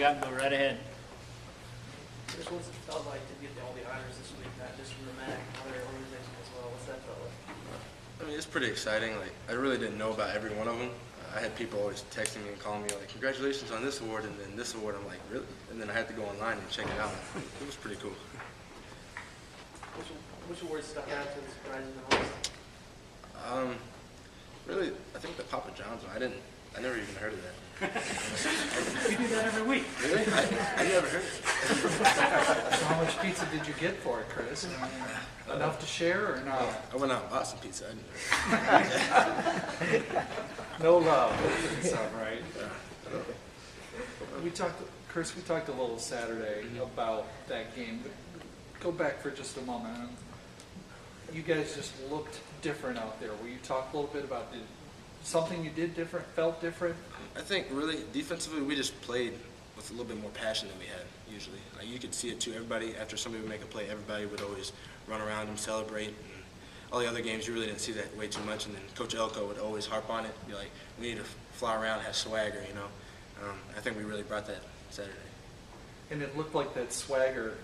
got, go right ahead. Chris, what's it felt like to get all the honors this week, not just from the MAC, other organizations as well? What's that felt like? I mean, it's pretty exciting. Like, I really didn't know about every one of them. I had people always texting me and calling me like, "Congratulations on this award," and then this award. I'm like, "Really?" And then I had to go online and check it out. It was pretty cool. Which awards stuck out to the surprise the most? Really, I think the Papa John's one. I never even heard of that. We do that every week. Really? I never heard of it. So how much pizza did you get for it, Chris? Enough to share or not? I went out and bought some pizza. I didn't know. No love. Some, right? Chris, we talked a little Saturday about that game. But go back for just a moment. You guys just looked different out there. Will you talk a little bit about something you did different, felt different? I think really defensively we just played with a little bit more passion than we had usually. Like, you could see it too. Everybody, after somebody would make a play, everybody would always run around and celebrate. And all the other games, you really didn't see that way too much. And then Coach Elko would always harp on it, be like, "We need to fly around, have swagger," you know. I think we really brought that Saturday. And it looked like that swagger,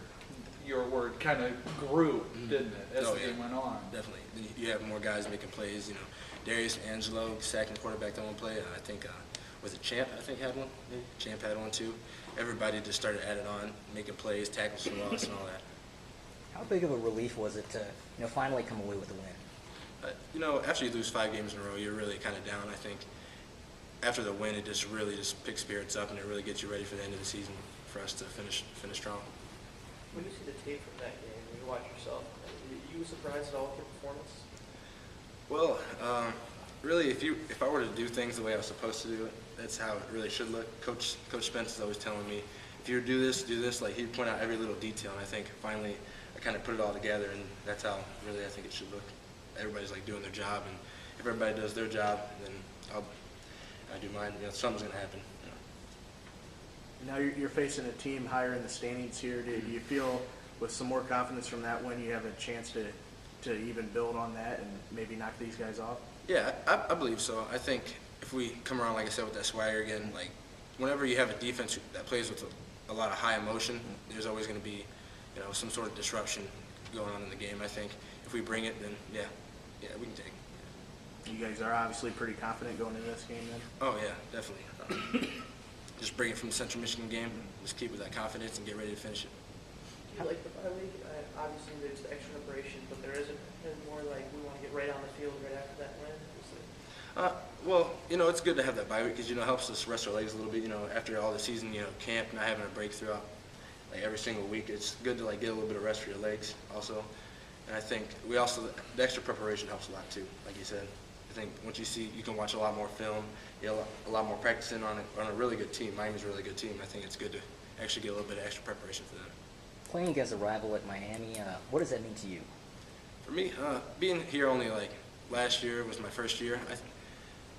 your word, kind of grew, didn't it, as the game went on? Definitely. You have more guys making plays. You know, Darius Angelo sacking quarterback that one play. I think was it Champ? I think had one. Maybe. Champ had one too. Everybody just started adding on, making plays, tackles for loss, and all that. How big of a relief was it to finally come away with a win? You know, after you lose 5 games in a row, you're really kind of down. I think after the win, it just really just picks spirits up, and it really gets you ready for the end of the season for us to finish strong. When you see the tape from that game, when you watch yourself, are you surprised at all with your performance? Well, really, if I were to do things the way I was supposed to do it, that's how it really should look. Coach Spence is always telling me, if you do this, like, he'd point out every little detail, and I think finally I kind of put it all together, and that's how really I think it should look. Everybody's like doing their job, and if everybody does their job, then I do mine. You know, something's going to happen. You know. Now you're facing a team higher in the standings here. Do you feel with some more confidence from that win you have a chance to even build on that and maybe knock these guys off? Yeah, I believe so. I think if we come around, like I said, with that swagger again, like whenever you have a defense that plays with a lot of high emotion, there's always going to be, you know, some sort of disruption going on in the game. I think if we bring it, then yeah, we can take it. You guys are obviously pretty confident going into this game then? Oh yeah, definitely. Just bring it from the Central Michigan game, just keep with that confidence and get ready to finish it. Do you like the bye week? Obviously, there's the extra preparation, but there isn't more like we want to get right on the field right after that win. Well, you know, it's good to have that bye week because, you know, it helps us rest our legs a little bit. You know, after all the season, you know, camp, not having a break throughout, like every single week, it's good to like get a little bit of rest for your legs also. And I think the extra preparation helps a lot too, like you said. I think once you can watch a lot more film, you know, a lot more practicing on a really good team. Miami's a really good team. I think it's good to actually get a little bit of extra preparation for them. Playing against a rival at Miami, what does that mean to you? For me, being here only like last year was my first year.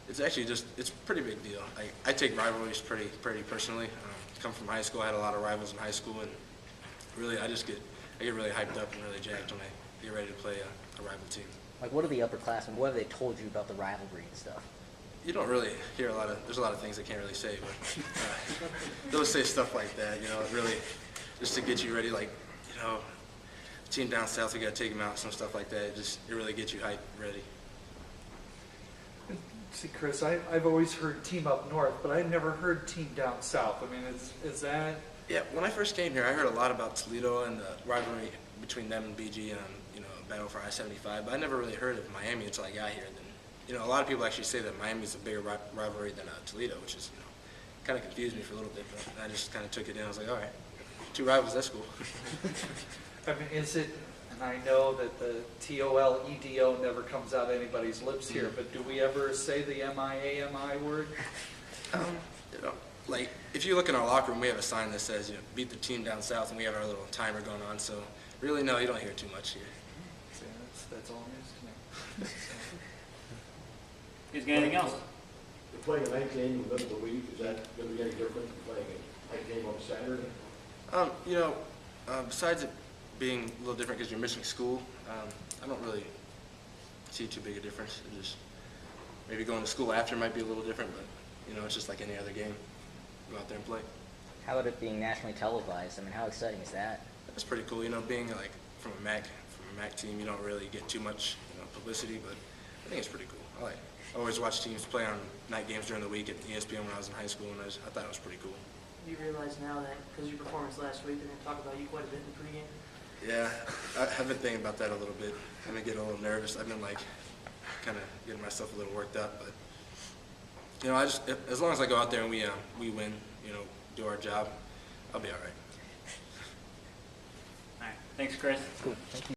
It's actually it's a pretty big deal. I take rivalries pretty personally. Come from high school, I had a lot of rivals in high school, and really I get really hyped up and really jacked when I get ready to play a rival team. Like, what are the upperclassmen? What have they told you about the rivalry and stuff? You don't really hear there's a lot of things they can't really say, but they'll say stuff like that, you know, really just to get you ready, like, you know, team down south, we got to take them out, some stuff like that. It really gets you hyped and ready. See, Chris, I've always heard team up north, but I never heard team down south. I mean, is that? Yeah, when I first came here, I heard a lot about Toledo and the rivalry between them and BG and, you know, battle for I-75, but I never really heard of Miami until I got here. Then, you know, a lot of people actually say that Miami's a bigger rivalry than Toledo, which is, you know, kind of confused me for a little bit, but I just kind of took it in. I was like, all right, 2 rivals, that's cool. I mean, is it, and I know that the TOLEDO never comes out of anybody's lips here, but do we ever say the MIAMI word? You know, like, if you look in our locker room, we have a sign that says, you know, beat the team down south, and we have our little timer going on, so really, no, you don't hear too much here. See, that's all news to me. Who's got anything else? You're playing a night game in the middle of the week. Is that going to be any different than playing a night game on Saturday? You know, besides it being a little different because you're missing school, I don't really see too big a difference. It just maybe going to school after might be a little different, but you know, it's just like any other game. Go out there and play. How about it being nationally televised? I mean, how exciting is that? That's pretty cool. You know, being like from a MAC team, you don't really get too much publicity, but I think it's pretty cool. I always watch teams play on night games during the week at ESPN when I was in high school, and I thought it was pretty cool. Do you realize now that because your performance last week, they're going to talk about you quite a bit in the pregame? Yeah, I've been thinking about that a little bit. I've been getting a little nervous. I've been like kind of getting myself a little worked up, but as long as I go out there and we win, do our job, I'll be all right. All right. Thanks, Chris. Cool. Thank you.